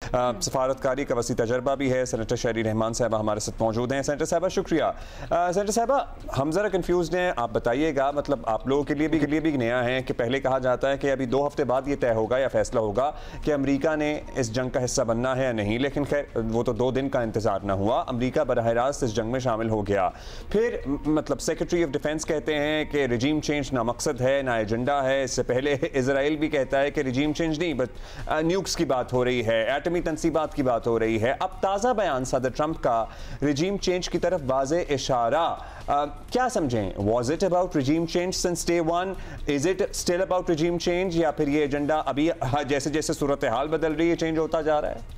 सफारतकारी का वसी तजर्बा भी है। सेनेटर शहरी रहमान साहबा हमारे साथ मौजूद हैं। सेनेटर साहबा शुक्रिया। सेनेटर साहबा हम ज़रा कन्फ्यूज़ हैं, आप बताइएगा, मतलब आप लोगों के लिए भी नया है कि पहले कहा जाता है कि अभी 2 हफ्ते बाद ये तय होगा या फैसला होगा कि अमेरिका ने इस जंग का हिस्सा बनना है या नहीं, लेकिन खैर वो तो 2 दिन का इंतजार ना हुआ, अमेरिका बराह रास्त इस जंग में शामिल हो गया। फिर मतलब सेक्रेटरी ऑफ डिफेंस कहते हैं कि रिजीम चेंज ना मकसद है ना एजेंडा है। इससे पहले इजराइल भी कहता है कि रिजीम चेंज नहीं बस न्यूक्स की बात हो रही है, एटमी तनसीबात की बात हो रही है। अब ताज़ा बयान सदर ट्रंप का रिजीम चेंज की तरफ वाज़े इशारा, क्या समझें? Was it about regime change since day one? Is it still about regime change, या फिर ये एजेंडा अभी जैसे जैसे सूरत हाल बदल रही है चेंज होता जा रहा है?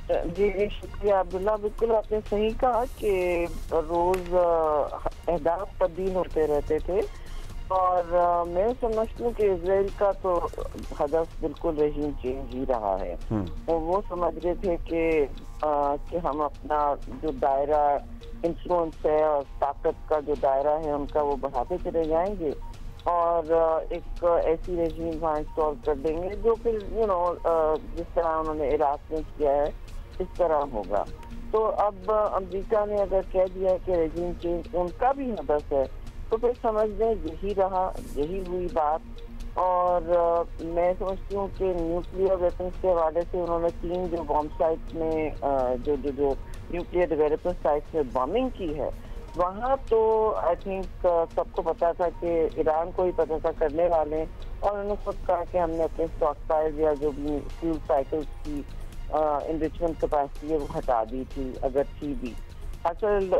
जी जी शुक्रिया अब्दुल्ला। बिल्कुल आपने सही कहा कि रोज अहदाफ तब्दील होते रहते थे, और मैं समझती हूँ कि इजराइल का तो हदफ बिल्कुल रहीम चेंज ही रहा है। तो वो समझ रहे थे कि हम अपना जो दायरा इन्फ्लुएंस है और ताकत का जो दायरा है उनका वो बढ़ाते चले जाएंगे, और एक ऐसी रेजीम वहाँ इंस्टॉल कर देंगे जो फिर जिस तरह उन्होंने इराक में किया है इस तरह होगा। तो अब अमेरिका ने अगर कह दिया है कि रेजीम चेंज उनका भी हदफ है, तो फिर समझ लें यही रहा, यही हुई बात। और मैं समझती हूँ कि न्यूक्लियर वेपन्स के हवाले से उन्होंने 3 जो बॉम्ब साइट्स में जो न्यूक्लियर डेवलपमेंट साइट्स में बॉम्बिंग की है, वहाँ तो आई थिंक सबको पता था कि ईरान को ही पता था करने वाले, और उन्होंने खुद कहा कि हमने अपने स्टॉक पाइल या जो भी फ्यूल साइकिल्स की इनरिचमेंट कैपेसिटी है वो हटा दी थी, अगर थी भी। असल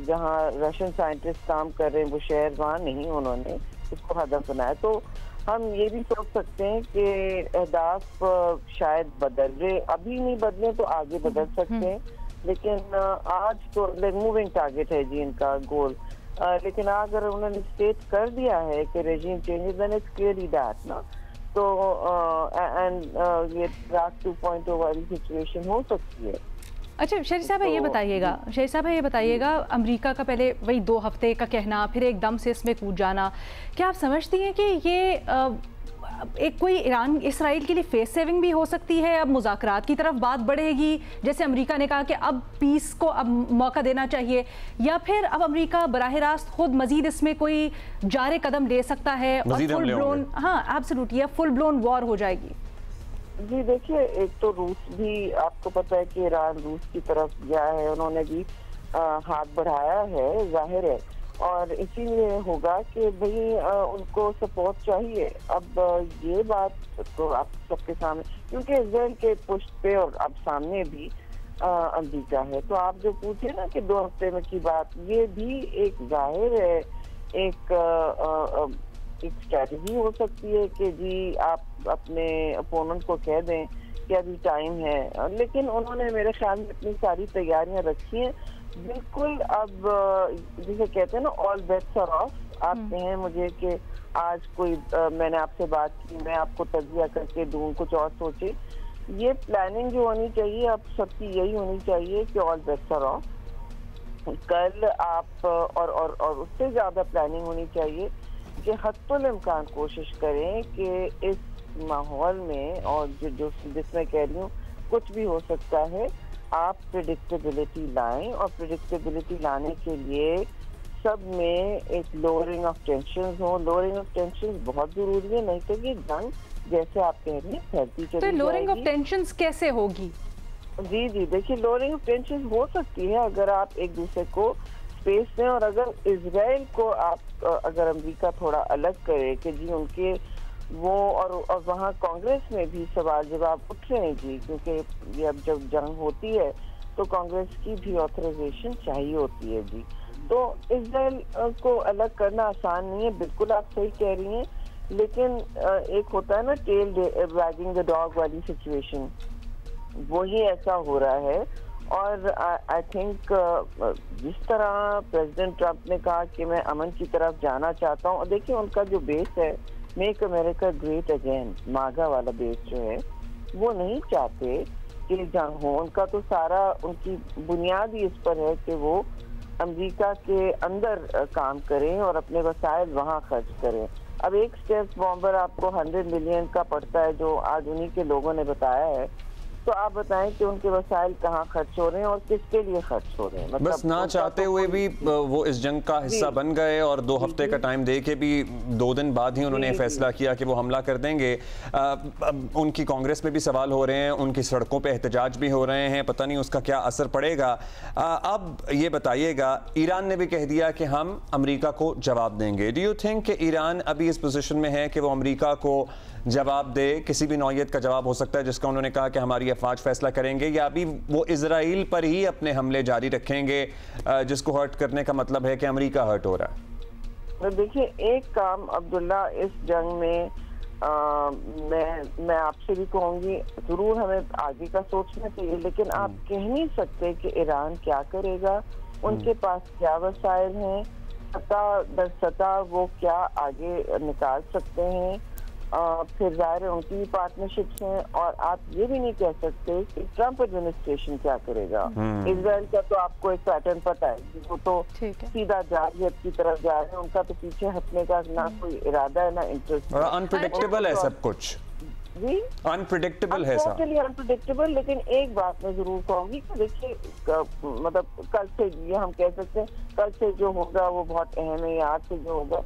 जहाँ रशियन साइंटिस्ट काम कर रहे हैं वो शहर वहाँ नहीं उन्होंने उसको हदफ बनाया। तो हम ये भी सोच सकते हैं कि अहदाफ शायद बदल रहे, अभी नहीं बदले तो आगे बदल सकते हैं, लेकिन आज तो मूविंग टारगेट है जी इनका गोल। लेकिन अगर उन्होंने स्टेट कर दिया है कि regime changes, then it's clearly that ना, तो एंड ये इराक 2.0 वाली सिचुएशन हो सकती है। अच्छा शहरी साहब ये बताइएगा, अमेरिका का पहले वही 2 हफ्ते का कहना, फिर एकदम से इसमें कूद जाना, क्या आप समझती हैं कि ये एक कोई ईरान इसराइल के लिए फेस सेविंग भी हो सकती है? अब मुज़ाकरात की तरफ बात बढ़ेगी, जैसे अमेरिका ने कहा कि अब पीस को अब मौका देना चाहिए, या फिर अब अमेरिका बराह रास्त खुद मजीद इसमें कोई जारे कदम ले सकता है और फुल ब्लोन, हाँ एब्सोल्युटली, या फुल ब्लोन वॉर हो जाएगी? जी देखिए, एक तो रूस भी, आपको पता है कि ईरान रूस की तरफ गया है, उन्होंने भी हाथ बढ़ाया है, जाहिर है, और इसीलिए होगा कि भाई उनको सपोर्ट चाहिए। अब ये बात तो आप सबके सामने, क्योंकि इजराइल के पुष्ट पे और अब सामने भी अमेरिका है, तो आप जो पूछे ना कि 2 हफ्ते में की बात, ये भी एक जाहिर है एक स्ट्रैटेजी हो सकती है कि जी आप अपने अपोनेंट को कह दें कि अभी टाइम है, लेकिन उन्होंने मेरे ख्याल में अपनी सारी तैयारियां रखी हैं बिल्कुल। अब जिसे कहते हैं ना ऑल बेट्स आर ऑफ, आप कहें मुझे कि आज कोई मैंने आपसे बात की, मैं आपको तज्जिया करके दूं, कुछ और सोचे, ये प्लानिंग जो होनी चाहिए अब सबकी यही होनी चाहिए कि ऑल बेट्स आर ऑफ। कल आप और उससे ज्यादा प्लानिंग होनी चाहिए कि हत्तुल इम्कान कोशिश करें कि इस माहौल में, और जो जिसमें कह रही हूँ कुछ भी हो सकता है, आप प्रेडिक्टेबिलिटी लाएं, और प्रेडिक्टेबिलिटी लाने के लिए सब में एक लोअरिंग ऑफ टेंशन हो। लोअरिंग ऑफ टेंशन बहुत जरूरी है, नहीं तो ये जंग जैसे आप कह रही हैं फैलती चली जाएगी। तो लोअरिंग ऑफ टेंशन कैसे होगी? जी देखिए, लोअरिंग ऑफ टेंशन हो सकती है अगर आप एक दूसरे को स्पेस दें, और अगर इजराइल को आप अगर अमेरिका थोड़ा अलग करे कि जी उनके वो, और वहाँ कांग्रेस में भी सवाल जवाब उठ रहे हैं जी, क्योंकि ये अब जब जंग होती है तो कांग्रेस की भी ऑथराइजेशन चाहिए होती है जी। तो इजराइल को अलग करना आसान नहीं है, बिल्कुल आप सही कह रही हैं, लेकिन एक होता है ना टेल वैगिंग द डॉग वाली सिचुएशन, वही ऐसा हो रहा है। और आई थिंक जिस तरह प्रेसिडेंट ट्रंप ने कहा कि मैं अमन की तरफ जाना चाहता हूँ, और देखिए उनका जो बेस है मेक अमेरिका ग्रेट अगेन, मागा वाला बेस जो है, वो नहीं चाहते कि जंग हो। उनका तो सारा, उनकी बुनियाद ही इस पर है कि वो अमेरिका के अंदर काम करें और अपने वसाइल वहाँ खर्च करें। अब एक स्टेल्थ बॉम्बर आपको 100 मिलियन का पड़ता है, जो आज उन्हीं के लोगों ने बताया है तो आप बताएं कि उनके वसाइल कहाँ खर्च हो रहे हैं और किसके लिए खर्च हो रहे हैं। मतलब बस ना चाहते हुए भी वो इस जंग का हिस्सा बन गए और 2 हफ्ते का टाइम दे के भी 2 दिन बाद ही उन्होंने फैसला किया कि वो हमला कर देंगे। उनकी कांग्रेस में भी सवाल हो रहे हैं, उनकी सड़कों पे एहतजाज भी हो रहे हैं, पता नहीं उसका क्या असर पड़ेगा। अब ये बताइएगा, ईरान ने भी कह दिया कि हम अमेरिका को जवाब देंगे। डू यू थिंक कि ईरान अभी इस पोजीशन में है कि वो अमेरिका को जवाब दे? किसी भी नौयत का जवाब हो सकता है जिसका उन्होंने कहा कि हमारी अफवाज फैसला करेंगे, या अभी वो इजराइल पर ही अपने हमले जारी रखेंगे जिसको हर्ट करने का मतलब है कि अमेरिका हर्ट हो रहा है? तो देखिए, एक काम अब्दुल्ला, इस जंग में मैं आपसे भी कहूंगी, जरूर हमें आगे का सोचना चाहिए, लेकिन आप कह नहीं सकते कि ईरान क्या करेगा, उनके पास क्या वसाइल हैं, सतह दर सतह वो क्या आगे निकाल सकते हैं। फिर जाहिर है उनकी भी पार्टनरशिप्स हैं, और आप ये भी नहीं कह सकते कि ट्रंप एडमिनिस्ट्रेशन क्या करेगा। इजराइल का तो आपको एक पैटर्न पता है, वो तो सीधा जारहियत की तरफ जा रहे हैं, उनका तो पीछे हटने का ना कोई इरादा है ना इंटरेस्ट। अनप्रेडिक्टेबल है सब कुछ जी, अनप्रेडिक्टेबल है सब, टोटली अनप्रेडिक्टेबल। लेकिन एक बात मैं जरूर कहूंगी कि देखिए, मतलब कल से ये हम कह सकते हैं, कल से जो होगा वो बहुत अहम है, आज से जो होगा।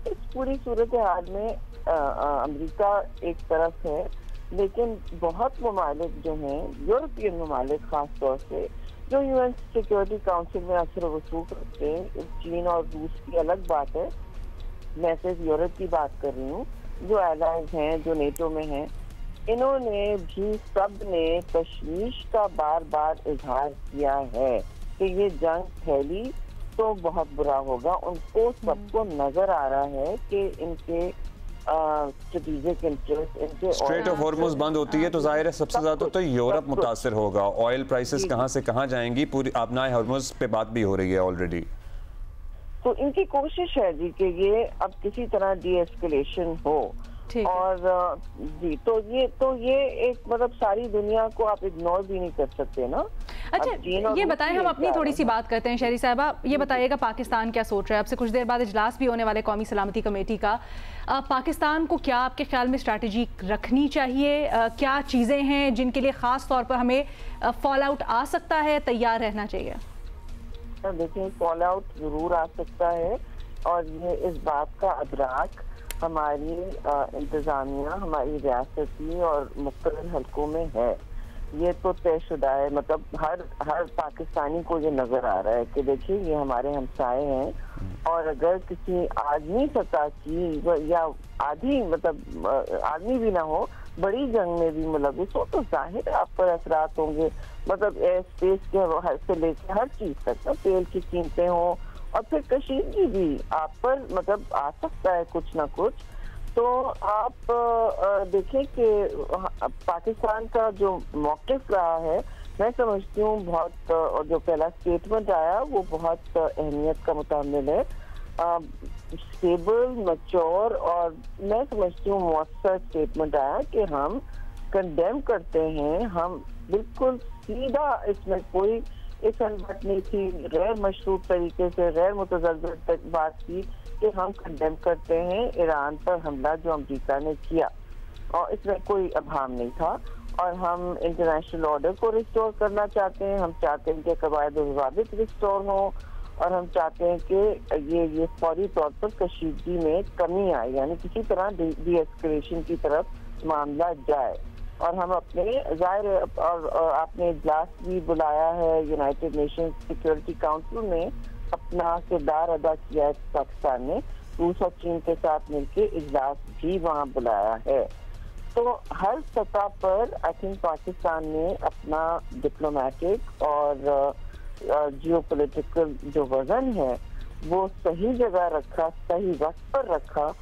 इस पूरी सूरत हाल में अमेरिका एक तरफ है, लेकिन बहुत ममालिक जो हैं, यूरोपियन ममालिक खास तौर से, जो यूएन सिक्योरिटी काउंसिल में असर वसूल करते हैं, चीन और रूस की अलग बात है, मैं सिर्फ यूरोप की बात कर रही हूँ, जो एलाइज हैं, जो नेटो में हैं, इन्होंने भी सब ने तशवीश का बार बार इजहार किया है कि ये जंग फैली तो बहुत बुरा होगा। उनको सबको नजर आ रहा है कि इनके स्ट्रेटेजिक इंटरेस्ट, इनके स्ट्रेट ऑफ हॉर्मुज़ बंद होती है तो जाहिर है सबसे ज्यादा तो यूरोप मुतासिर होगा। ऑयल प्राइसेस कहाँ से कहाँ जाएंगी, पूरी आबनाए हॉर्मुज़ पे बात भी हो रही है ऑलरेडी। तो इनकी कोशिश है जी कि ये अब किसी तरह डी एस्केलेशन हो, और जी तो ये एक मतलब सारी दुनिया को आप इग्नोर भी नहीं कर सकते ना। अच्छा, ये बताएं, हम अपनी थोड़ी सी बात करते हैं। शहरी साहबा, ये बताइएगा पाकिस्तान क्या सोच रहा है? आपसे कुछ देर बाद इजलास भी होने वाले कौमी सलामती कमेटी का। पाकिस्तान को क्या आपके ख्याल में स्ट्रैटेजी रखनी चाहिए? क्या चीज़ें हैं जिनके लिए ख़ास तौर पर हमें फॉल आउट आ सकता है, तैयार रहना चाहिए? देखिए, फॉल आउट जरूर आ सकता है, और ये इस बात का अदराक हमारी इंतजामिया, हमारी रियासती और मुख्तलिफ हलकों में है। ये तो तयशुदा है, मतलब हर पाकिस्तानी को ये नजर आ रहा है कि देखिए ये हमारे हमसाए हैं, और अगर किसी आदमी सतह की या आधी मतलब आदमी भी ना हो, बड़ी जंग में भी मुलविस हो, तो जाहिर आप पर असरात होंगे। मतलब एयर स्पेस के से लेकर हर चीज तक, तेल की कीमतें हों, और फिर कशीदगी भी आप पर मतलब आ सकता है कुछ ना कुछ। तो आप देखें कि पाकिस्तान का जो मौक़िफ़ रहा है, मैं समझती हूँ बहुत, और जो पहला स्टेटमेंट आया वो बहुत अहमियत का मुतामिल है, स्टेबल, मैच्योर, और मैं समझती हूँ मौसर स्टेटमेंट आया कि हम कंडेम करते हैं। हम बिल्कुल सीधा, इसमें कोई इस नहीं थी, गैर मशरूत तरीके से, गैर मुतज़ल्ज़ल तक बात की कि हम कंडेम करते हैं ईरान पर हमला जो अमेरिका ने किया, और इसमें कोई अभाम नहीं था। और हम इंटरनेशनल ऑर्डर को रिस्टोर करना चाहते हैं, हम चाहते हैं कि कवायद और ज़वाबित रिस्टोर हो, और हम चाहते हैं कि ये फौरी तौर पर कशीदगी में कमी आए, यानी किसी तरह डी एस्केलेशन की तरफ मामला जाए। और हम अपने जाहिर, और आपने इजलास भी बुलाया है, यूनाइटेड नेशंस सिक्योरिटी काउंसिल में अपना किरदार अदा किया है पाकिस्तान ने, रूस और चीन के साथ मिलकर इजलास भी वहाँ बुलाया है। तो हर सतह पर आई थिंक पाकिस्तान ने अपना डिप्लोमेटिक और जियोपॉलिटिकल जो वजन है वो सही जगह रखा, सही वक्त पर रखा,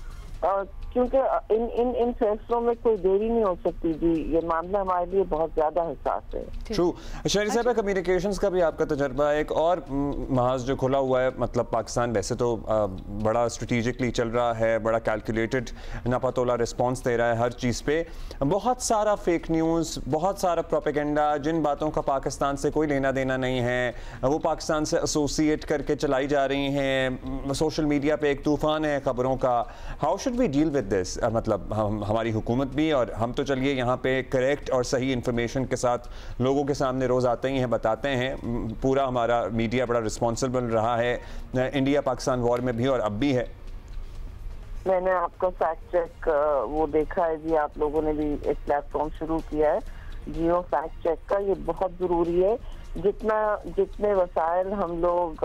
क्योंकि इन फैसलों में कोई देरी नहीं हो सकती जी। ये मामला हमारे लिए बहुत ज्यादा हिसास है। ट्रू। शहरी साहब, कम्युनिकेशंस का भी आपका तजर्बा एक और महाज जो खुला हुआ है, मतलब पाकिस्तान वैसे तो बड़ा स्ट्रेटेजिकली चल रहा है, बड़ा कैलकुलेटेड नापातोला रिस्पॉन्स दे रहा है हर चीज़ पे, बहुत सारा फेक न्यूज़, बहुत सारा प्रोपेगेंडा, जिन बातों का पाकिस्तान से कोई लेना देना नहीं है वो पाकिस्तान से एसोसिएट करके चलाई जा रही हैं। सोशल मीडिया पे एक तूफान है खबरों का। How should we deal with this, मतलब हमारी हुकूमत भी, और हम तो चलिए यहाँ पे करेक्ट और सही इंफॉर्मेशन के साथ लोगों के सामने रोज़ आते ही हैं, बताते हैं। पूरा हमारा मीडिया बड़ा रिस्पॉन्सिबल रहा है इंडिया पाकिस्तान वॉर में भी और अब भी है। मैंने आपका फैक्ट चेक वो देखा है जी, आप लोगों ने भी एक प्लेटफॉर्म शुरू किया है जियो फैक्ट चेक का, ये बहुत ज़रूरी है। जितने वसाइल हम लोग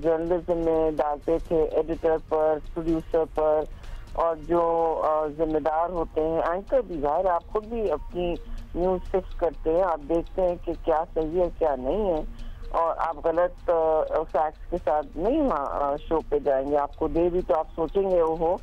जर्नलिज्म में डालते थे, एडिटर पर, प्रोड्यूसर पर, और जो जिम्मेदार होते हैं, एंकर भी, ज़ाहिर आप खुद भी अपनी न्यूज़ फिक्स करते हैं, आप देखते हैं कि क्या सही है क्या नहीं है, और आप गलत फैक्ट्स के साथ नहीं वहाँ शो पे जाएंगे। आपको दे भी तो आप सोचेंगे वो हो,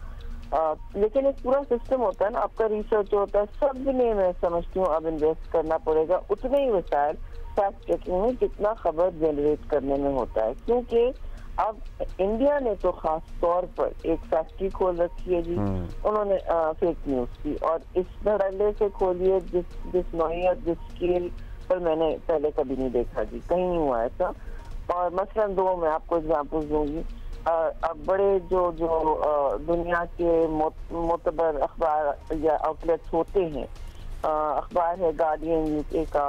लेकिन एक पूरा सिस्टम होता है ना, आपका रिसर्च होता है, सब में मैं समझती हूँ अब इन्वेस्ट करना पड़ेगा उतने ही वसाइल फैक्ट चेकिंग में जितना खबर जनरेट करने में होता है, क्योंकि अब इंडिया ने तो खास तौर पर एक फैक्ट्री खोल रखी है जी, उन्होंने फेक न्यूज की, और इस धड़ल्ले से खोलिए जिस नौइयत जिस स्केल पर मैंने पहले कभी नहीं देखा जी, कहीं नहीं हुआ ऐसा। और मसलन दो मैं आपको एग्जांपल्स दूंगी। अब बड़े जो दुनिया के मोतबर अखबार या आउटलेट्स होते हैं, अखबार है गार्डियन यूके का,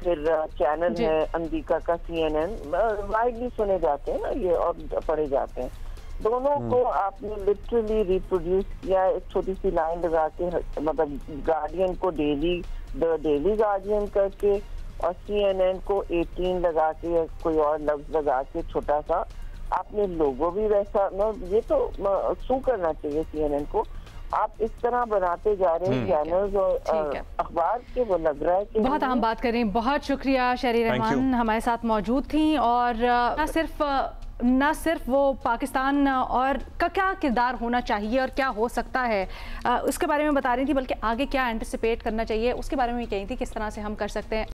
फिर चैनल है अमेरिका का CNN, वाइडली सुने जाते हैं ना ये और पढ़े जाते हैं, दोनों को आपने लिटरली रिप्रोड्यूस किया है एक छोटी सी लाइन लगा के, मतलब गार्डियन को द डेली गार्डियन करके, और CNN को 18 लगा के या कोई और लफ्ज लगा के छोटा सा, आपने लोगो भी वैसा, ये तो शू करना चाहिए CNN को। आप इस तरह बनाते जा रहे हैं चैनल्स और अखबार के, वो लग रहा है कि बहुत अहम बात कर रही हैं। बहुत शुक्रिया शहरी रहमान हमारे साथ मौजूद थी, और न सिर्फ वो पाकिस्तान और का क्या किरदार होना चाहिए और क्या हो सकता है उसके बारे में बता रही थी, बल्कि आगे क्या एंटिसिपेट करना चाहिए उसके बारे में भी कही थी, किस तरह से हम कर सकते हैं।